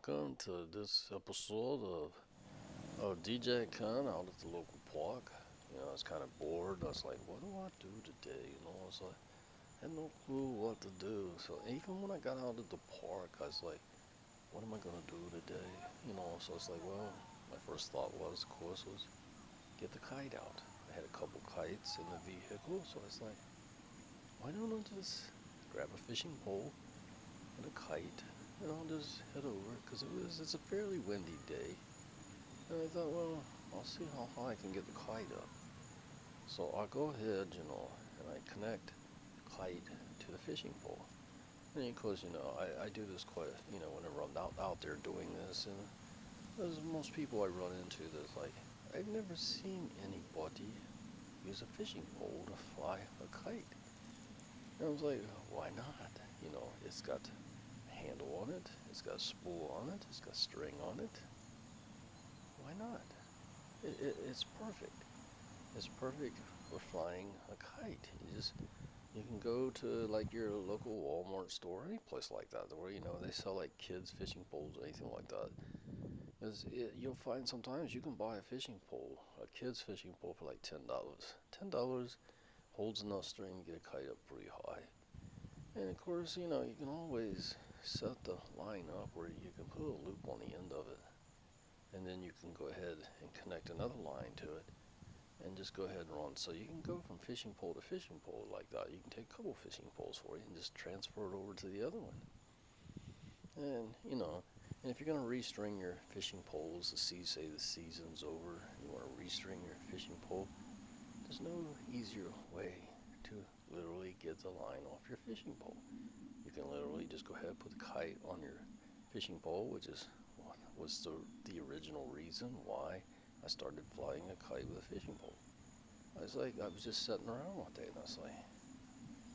welcome to this episode of DJ Khan out at the local park. I was kind of bored. I was like, what do I do today? I was like, I had no clue what to do. So even when I got out at the park, I was like, what am I gonna do today? So it's like, well, my first thought was, of course, was get the kite out. I had a couple kites in the vehicle, so I was like, why don't I just grab a fishing pole and a kite, and I'll just head over because it's a fairly windy day. And I thought, well, I'll see how high I can get the kite up. So I'll go ahead, and I connect the kite to the fishing pole. And of course, I do this quite, whenever I'm out there doing this, and there's most people I run into that's like, I've never seen anybody use a fishing pole to fly a kite. And I was like, why not? It's got handle on it, it's got a spool on it, it's got string on it. Why not? It's perfect. It's perfect for flying a kite. You can go to like your local Walmart store, any place like that, where they sell like kids fishing poles or anything like that. You'll find sometimes you can buy a fishing pole, a kid's fishing pole for like $10. $10 holds enough string to get a kite up pretty high. And of course, you can always set the line up where you can put a loop on the end of it. And then you can go ahead and connect another line to it and just go ahead and run. So you can go from fishing pole to fishing pole like that. You can take a couple fishing poles for you and just transfer it over to the other one. And if you're going to restring your fishing poles, say the season's over, you want to restring your fishing pole, there's no easier way to literally get the line off your fishing pole. You can literally just go ahead and put the kite on your fishing pole, which was the original reason why I started flying a kite with a fishing pole. I was just sitting around one day and I was like,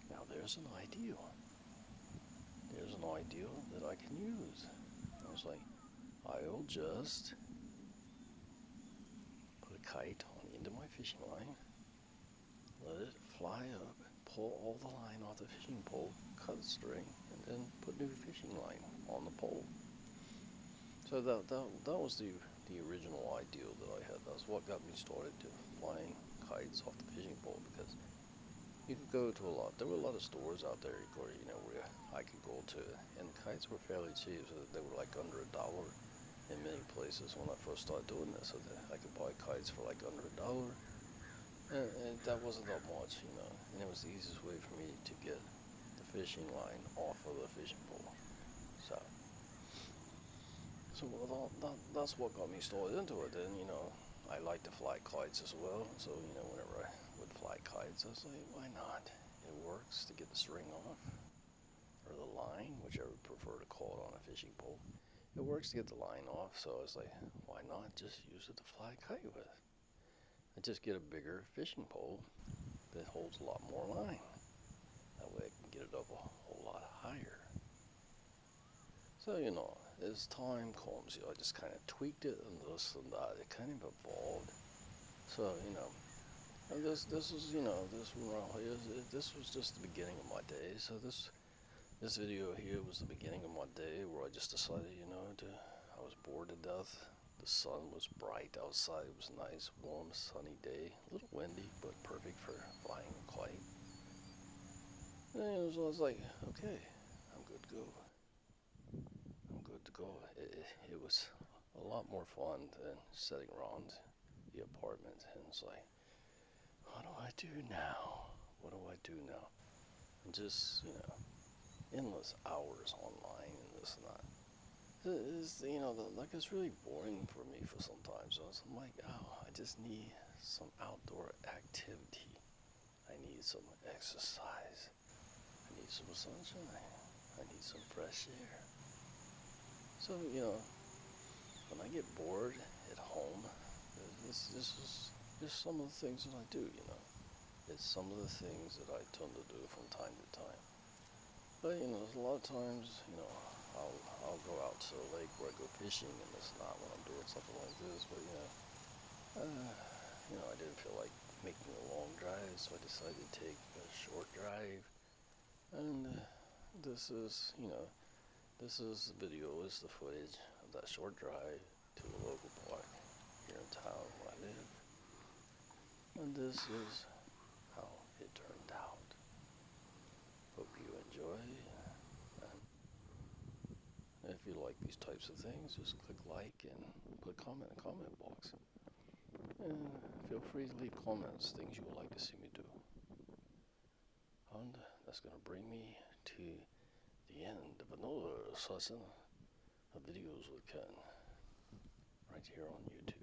now there's an idea. There's an idea that I can use. I was like, I'll just put a kite on the end of my fishing line, let it fly up, pull all the line off the fishing pole, cut the string, and then put new fishing line on the pole. So that was the original idea that I had. That's what got me started to flying kites off the fishing pole, because you could go to there were a lot of stores out there, where I could go to, and kites were fairly cheap. So they were like under $1 in many places when I first started doing this. So that I could buy kites for like under $1, and that wasn't that much, and it was the easiest way for me to get the fishing line off of the fishing pole. So that's what got me started into it. And I like to fly kites as well. So whenever I would fly kites, I was like, why not? It works to get the string off, or the line, whichever I prefer to call it on a fishing pole. It works to get the line off. So I was like, why not just use it to fly a kite with? I just get a bigger fishing pole that holds a lot more line. That way I can get it up a whole lot higher. So, as time comes, I just kind of tweaked it and this and that. It kind of evolved. So, and this was, this was just the beginning of my day. So this video here was the beginning of my day, where I just decided, I was bored to death. The sun was bright outside. It was a nice, warm, sunny day. A little windy, but perfect for flying a kite. And I was like, okay, I'm good to go. It was a lot more fun than sitting around the apartment, and it's like, what do I do now? What do I do now? And just, endless hours online and this and that. It's really boring for me for sometimes. So I'm like, I just need some outdoor activity. I need some exercise. I need some sunshine. I need some fresh air. So, when I get bored at home, this is just some of the things that I do, It's some of the things that I tend to do from time to time. But, there's a lot of times, I'll go out to the lake where I go fishing, and it's not when I'm doing something like this. But, I didn't feel like making a long drive, so I decided to take a short drive. And this is the video, is the footage that short drive to the local park here in town where I live. And this is how it turned out. Hope you enjoy. And if you like these types of things, just click like and put comment in the comment box. And feel free to leave comments, things you would like to see me do. And that's going to bring me to the end of another session of videos with Ken right here on YouTube.